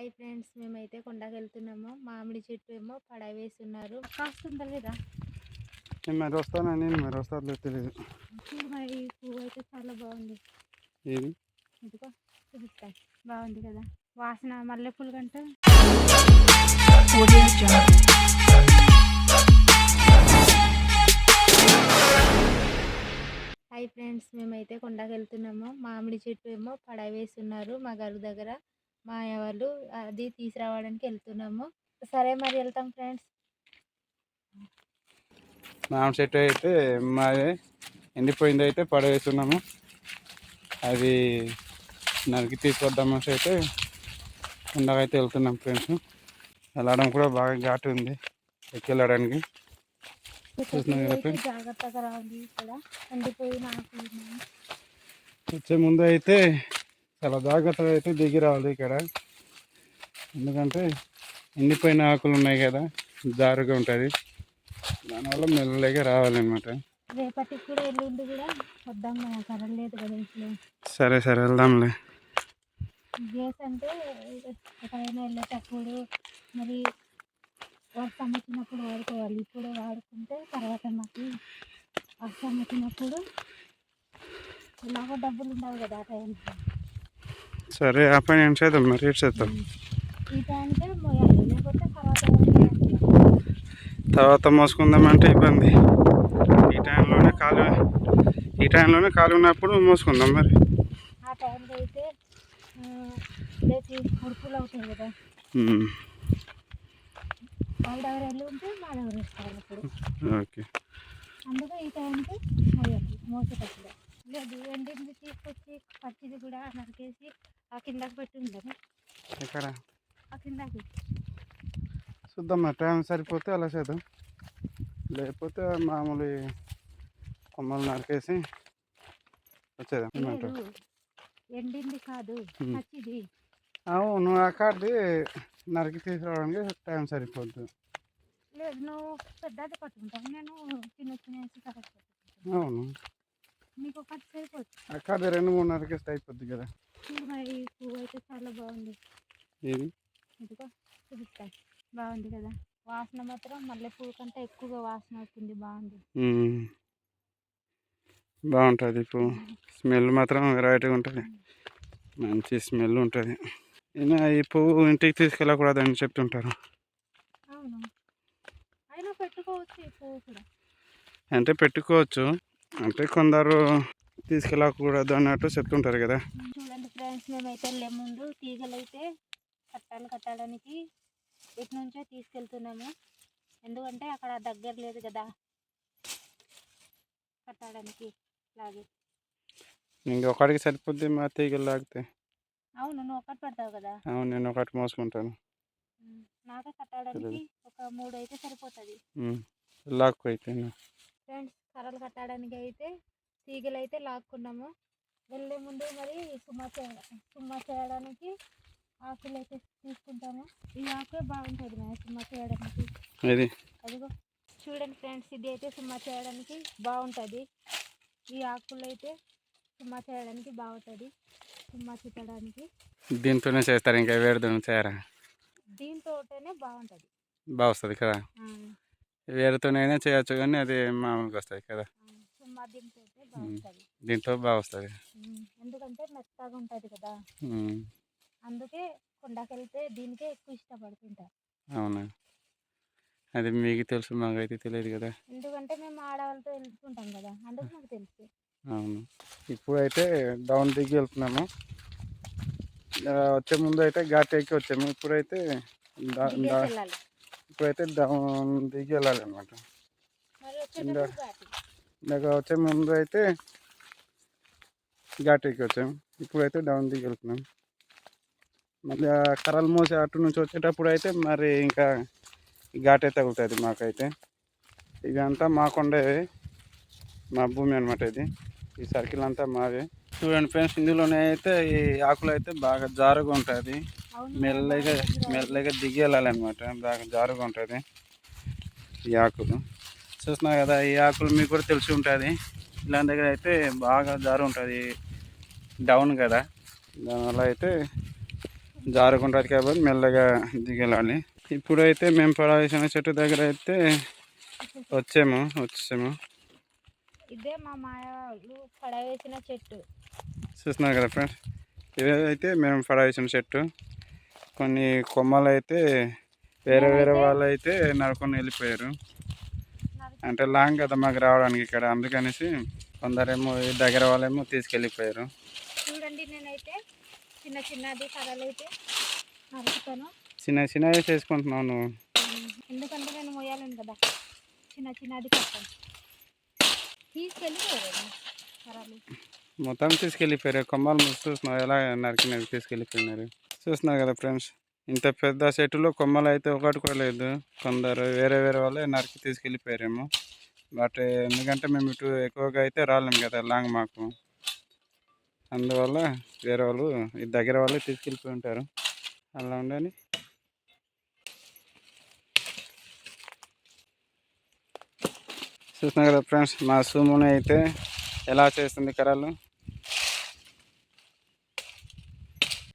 Hi friends, మేమైతే కొండకి వెళ్తున్నాము. మామిడి చెట్టు ఏమో పడవేస్తున్నారు. కాస్తుందా లేదా? మరి వస్తానా నేను మరి వస్తాను తెలియదు. చూడు మరి, ఈ పువ్వు అయితే చాలా బాగుంది. ఏది ఇదిగో చూపిస్తాను. బాగుంది కదా, వాసన మల్లెపూలు కంట. హాయ్ ఫ్రెండ్స్, మేమైతే కొండకి వెళ్తున్నాము. మామిడి చెట్టు ఏమో పడవేస్తున్నారు మా గారి దగ్గర. మా వాళ్ళు అది తీసుకురావడానికి వెళ్తున్నాము. సరే మరి వెళ్తాం ఫ్రెండ్స్. మామిడి చెట్టు అయితే మాది ఎండిపోయింది, అయితే పడవేస్తున్నాము. అది నరికి తీసుకొద్దామని అయితే ఉండకైతే వెళ్తున్నాం ఫ్రెండ్స్. వెళ్ళడం కూడా బాగా ఘాటు ఉంది ఎక్కి వెళ్ళడానికి. చూస్తున్నాం కదా ఫ్రెండ్స్. జాగ్రత్తగా రావాలి. ఇక్కడ ఎండిపోయిన ఆకులు ఉన్నాయి. వచ్చే ముందు అయితే చాలా జాగ్రత్తగా అయితే దిగి రావాలి ఇక్కడ, ఎందుకంటే ఎండిపోయిన ఆకులు ఉన్నాయి కదా, జారుగా ఉంటుంది. దానివల్ల మెల్లగా రావాలన్నమాట. రేపటికి కూడా ఎల్లుండి కూడా వద్దాం, కరలేదు కదా ఇంట్లో. సరే సరే వెళ్దాంలే. గ్యాస్ అంటే ఎక్కడైనా వెళ్ళేటప్పుడు మరి వర్షం వచ్చినప్పుడు వాడుకోవాలి. ఇప్పుడే వాడుకుంటే తర్వాత మాకు వర్షం వచ్చినప్పుడు ఇలాగో డబ్బులు ఉండవు కదా ఆ టైంకి. సరే ఆ పని ఏం చేద్దాం మరి, ఏం చేద్దాం. ఈ టైంకే మోయాలి, లేకపోతే తర్వాత మోసుకుందామంటే ఇబ్బంది. ఈ టైంలోనే ఖాళీ ఉన్నప్పుడు మోసుకుందాం మరి. ఆ టైంలో అయితే లేచి ఉడుపులు అవుతాయి కదా, వాళ్ళ దగ్గర వెళ్ళి ఉంటే మా దగ్గర వస్తారు అప్పుడు. ఓకే, అందుకే ఈ టైంకి మోయాలి మోసేటప్పుడు. లేదు ఎండింది తీసుకొచ్చి పచ్చిది కూడా నరికేసి ఆ కిందకి పెట్టి ఉండదు. ఎక్కడ ఆ కిందకి చూద్దాం, మరి టైం సరిపోతే అలా చేద్దాం. లేకపోతే మామూలు కొమ్మలు నరికేసి వచ్చేద్దాం. లేదు, ఎండింది కాదు పచ్చిది. అవును, అక్కడిది నరికి తీసుకురావడానికి టైం సరిపోద్దు. లేదు, నువ్వు పెద్దది పట్టుకుంటావు, నేను చిన్న చిన్న కరెక్ట్. అవును, నీకు ఒకటి సరిపోతుంది. అక్కడిది 2-3 నరికేస్తే అయిపోద్ది కదా. చూడు మరి, ఈ పువ్వు అయితే చాలా బాగుంది. ఏది ఇదిగో చూపిస్తాను. బాగుంది కదా, వాసన మాత్రం మల్లెపూల కంటే ఎక్కువగా వాసన అవుతుంది. బాగుంది, బాగుంటుంది పువ్వు. స్మెల్ మాత్రం వెరైటీగా ఉంటుంది, మంచి స్మెల్ ఉంటుంది. అయినా ఈ పువ్వు ఇంటికి తీసుకెళ్ళకూడదని చెప్తుంటారు. అవును, అయినా పెట్టుకోవచ్చు ఈ పువ్వు కూడా. అంటే పెట్టుకోవచ్చు, అంటే కొందరు తీసుకెళ్ళకూడదు అన్నట్టు చెప్తుంటారు కదా. చూడండి ఫ్రెండ్స్, మేమైతే వెళ్ళే ముందు తీగలు అయితే కట్టడానికి ఇటు నుంచే తీసుకెళ్తున్నాము. ఎందుకంటే అక్కడ దగ్గర లేదు కదా కట్టడానికి. లాగే ఇంకొకటికి సరిపోద్ది మా తీగలు లాగితే. అవును, నువ్వు ఒకటి పడతావు కదా. అవును, నేను ఒకటి మోసుకుంటాను. నాకే కట్టడానికి ఒక 3 అయితే సరిపోతుంది. లాక్కు అయితే ఫ్రెండ్స్, కర్రలు కట్టడానికి అయితే తీగలు అయితే లాక్కున్నాము. వెళ్ళే ముందు మరి సుమ్మ చేయడానికి ఆకులు అయితే తీసుకుంటాము. ఈ ఆకులే బాగుంటుంది మేము సుమ్మ చేయడానికి. అదిగో చూడండి ఫ్రెండ్స్, ఇది అయితే సుమ్మ చేయడానికి బాగుంటుంది. ఈ ఆకులు అయితే సుమ్మ చేయడానికి బాగుంటుంది, సుమ్మ చుట్టడానికి. దీంతోనే చేస్తారు, ఇంకా వేరేదో చేయరా? దీంతోనే బాగుంటుంది, బాగా వస్తుంది కదా. వేరేతోనైనా చేయొచ్చు కానీ అది మామూలుగా వస్తుంది కదా. సుమ్మ దీంతో బాగుంటుంది, దీంతో బాగా వస్తుంది. ఎందుకంటే మెత్తగా ఉంటుంది కదా, అందుకే కొండకి వెళ్తే దీనికే ఎక్కువ ఇష్టపడుతుంటారు. అవునా, అది మీకు తెలుసు, మాకైతే తెలియదు కదా. ఎందుకంటే మేము ఆడవాళ్ళతో వెళ్తుంటాం కదా, అందుకు నాకు తెలుసు. అవును, ఇప్పుడైతే డౌన్ దిగి వెళ్తున్నాము. వచ్చే ముందు అయితే ఘాట్ ఎక్కి వచ్చాము, ఇప్పుడైతే డౌన్ దిగి వెళ్ళాలి అనమాట. ఇందాక వచ్చే ముందు అయితే ఘాట్ ఎక్కి వచ్చాము, ఇప్పుడైతే డౌన్ దిగి వెళ్తున్నాం. మళ్ళీ కర్రలు మోసి అటు నుంచి వచ్చేటప్పుడు అయితే మరి ఇంకా ఘాటే తగులుతుంది మాకైతే. ఇదంతా మా కొండేది, మా భూమి అనమాట. ఈ సర్కిల్ అంతా మాదే. చూడండి ఫ్రెండ్స్, ఇందులోనే అయితే ఈ ఆకులు అయితే బాగా జారుగా ఉంటుంది. మెల్లగా దిగి వెళ్ళాలన్నమాట, బాగా జారుగా ఉంటుంది ఈ ఆకులు. చూస్తున్నా కదా, ఈ ఆకులు మీకు కూడా తెలిసి ఉంటుంది. ఇలాంటి దగ్గర అయితే బాగా జారు ఉంటుంది, డౌన్ కదా. దానివల్ల అయితే జారుకుంటుంది కాబట్టి మెల్లగా దిగలాలి. ఇప్పుడైతే మేము పడవేసిన చెట్టు దగ్గర అయితే వచ్చాము. ఇదే మా మాయలు పడవేసిన చెట్టు. చూస్తున్నారు కదా ఫ్రెండ్స్, ఇదైతే మేము పడవేసిన చెట్టు. కొన్ని కొమ్మలు అయితే వేరే వాళ్ళు అయితే నరుకొని వెళ్ళిపోయారు. అంటే లాంగ్ కదా మాకు రావడానికి ఇక్కడ, అందుకనేసి కొందరేమో ఈ దగ్గర వాళ్ళేమో తీసుకెళ్ళిపోయారు. చూడండి, నేనైతే చిన్నది కర్రలు అయితే నరుకుతాను. చిన్నవి చేసుకుంటున్నావు నువ్వు, ఎందుకంటే నేను మొయ్యాలను కదా. చిన్నది కట్టాను, తీసుకెళ్ళిపోయారు కర్రలు. మొత్తం తీసుకెళ్ళిపోయారు. కొమ్మలు చూస్తున్నావు ఎలా నరికినవి తీసుకెళ్ళిపోయినారు. చూస్తున్నారు కదా ఫ్రెండ్స్, ఇంత పెద్ద చెట్టులో కొమ్మలు అయితే ఒకటి కూడా లేదు. కొందరు వేరే వాళ్ళే నరికి తీసుకెళ్ళిపోయారేమో. బట్ ఎందుకంటే మేము ఇటు ఎక్కువగా అయితే రాలేము కదా, లాంగ్ మాకు. అందువల్ల వేరే వాళ్ళు ఈ దగ్గర వాళ్ళే తీసుకెళ్ళిపోయి ఉంటారు. అలా ఉండని చూస్తున్నారు కదా ఫ్రెండ్స్, మా సుముని అయితే ఎలా చేస్తుంది కర్రలు.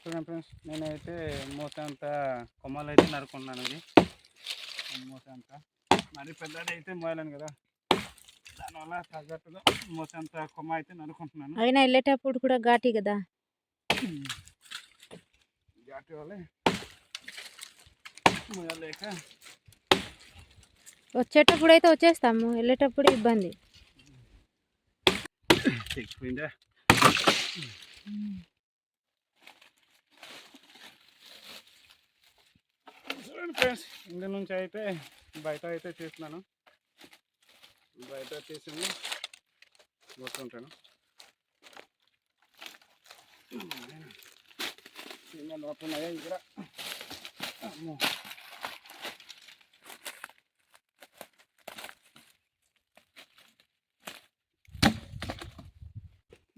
చూడండి ఫ్రెండ్స్, నేనైతే మూసంతా కొమ్మలు అయితే నరుకున్నాను. ఇది మూసంతా మరి పెద్దది అయితే మోయలేను కదా, దానివల్ల తగ్గట్టుగా మూసంతా కొమ్మ అయితే నరుకుంటున్నాను. అయినా వెళ్ళేటప్పుడు కూడా ఘాటి కదా, ఘాటి వల్లే మోయలేక. వచ్చేటప్పుడు అయితే వచ్చేస్తాము, వెళ్ళేటప్పుడు ఇబ్బంది. తెగిపోయిందా? చూడండి ఫ్రెండ్స్, ఇంటి నుంచి అయితే బయట అయితే తీస్తున్నాను. బయట తీసింది కొట్టుకుంటాను. లోపలయ్యా ఇక్కడ.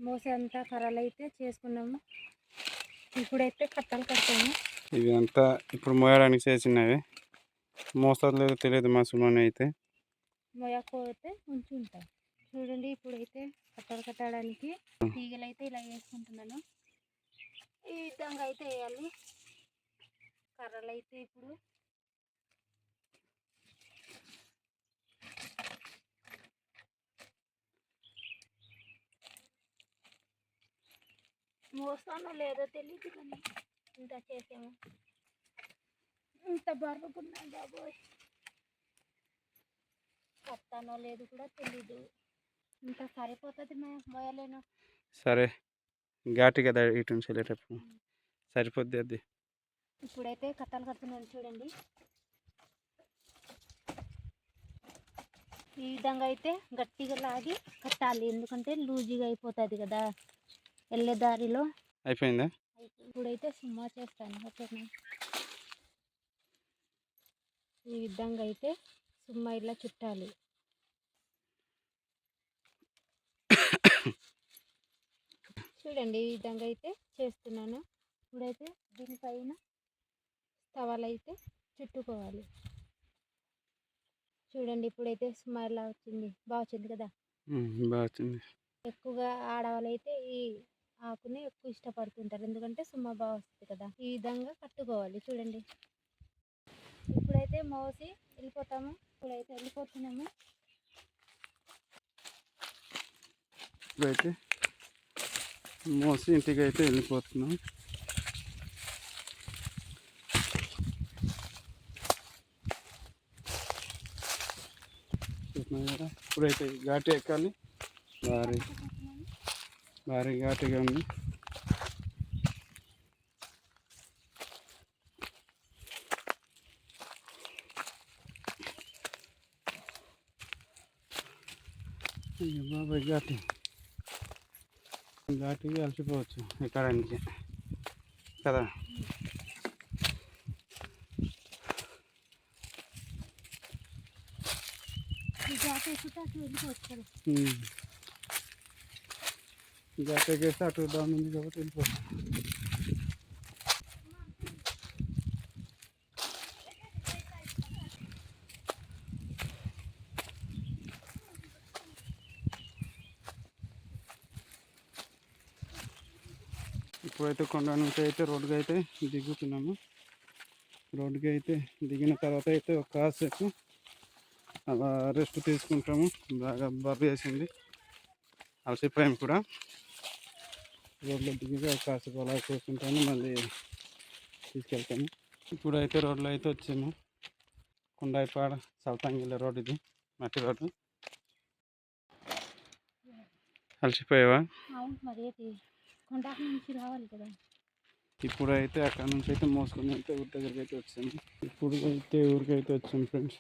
మోసంతా కర్రలు అయితే చేసుకున్నాము. ఇప్పుడైతే కట్టలు కట్టాము. ఇవి అంతా ఇప్పుడు మోయడానికి చేసినవి. మోస్తారు లేదో తెలియదు మా సుమని అయితే. మోయకపోతే ఉంచుంటాం. చూడండి, ఇప్పుడైతే కట్టలు కట్టడానికి తీగలు అయితే ఇలా వేసుకుంటున్నాను. ఈ విధంగా అయితే వేయాలి. కర్రలు అయితే ఇప్పుడు మోస్తానో లేదో తెలియదు, కానీ ఇంత చేసాము. ఇంత బరువుకున్నాం బాబోయ్, కట్టానో లేదు కూడా తెలీదు. ఇంకా సరిపోతుంది మోయలేను. సరే, ఘాటి కదా ఇటు నుంచి వెళ్ళేటప్పుడు సరిపోద్ది అది. ఇప్పుడైతే కట్టలు కడుతున్నాను. చూడండి, ఈ విధంగా అయితే గట్టిగా లాగి కట్టాలి, ఎందుకంటే లూజీగా అయిపోతుంది కదా వెళ్ళే దారిలో. అయిపోయిందా? ఇప్పుడైతే సుమ్మా చేస్తాను. ఓకేనా, ఈ విధంగా అయితే సుమ్మా ఇలా చుట్టాలి. చూడండి, ఈ విధంగా అయితే చేస్తున్నాను. ఇప్పుడైతే దీనిపైన తవాలు అయితే చుట్టుకోవాలి. చూడండి, ఇప్పుడైతే సుమ్మా ఇలా వచ్చింది, బాగా వచ్చింది కదా. బాగా వచ్చింది. ఎక్కువగా ఆడవాళ్ళు అయితే ఈ ఆకుని ఎక్కువ ఇష్టపడుతుంటారు, ఎందుకంటే సుమ్మ బాగా వస్తుంది కదా. ఈ విధంగా కట్టుకోవాలి. చూడండి, ఇప్పుడైతే మోసి వెళ్ళిపోతాము. ఇప్పుడైతే వెళ్ళిపోతున్నాము. ఇప్పుడైతే మోసి ఇంటికి అయితే వెళ్ళిపోతున్నాం. చూస్తున్నాం కదా, ఇప్పుడైతే ఘాటి ఎక్కాలి. భారీ ఘాటిగా ఉంది. బాబాయ్ ఘాటిగా అలసిపోవచ్చు ఎక్కడానికి కదా. ఘాట్ ఎక్కేస్తే అటు డౌన్ ఉంది కాబట్టి వెళ్ళిపోవచ్చు. ఇప్పుడైతే కొండ నుంచి అయితే రోడ్డుకి అయితే దిగుతున్నాము. రోడ్డుకి అయితే దిగిన తర్వాత అయితే ఒక కాసేపు అలా రెస్ట్ తీసుకుంటాము. బాగా బర్రె వేసింది, అలసిపోయాము కూడా. రోడ్లో దిగి ఒక కాసేపు అలా కూర్చుంటాము, మళ్ళీ తీసుకెళ్తాము. ఇప్పుడైతే రోడ్లో అయితే వచ్చాము. కొండాయిపాడ సల్తంగిల్ల రోడ్, ఇది మట్టి రోడ్డు. అలసిపోయావా? అవును, మరి కొండాకు నుంచి రావాలి కదా. ఇప్పుడైతే అక్కడ నుంచి అయితే మోసుకొని అయితే ఊరి దగ్గరికి అయితే వచ్చాము. ఇప్పుడు అయితే ఊరికైతే వచ్చాము ఫ్రెండ్స్.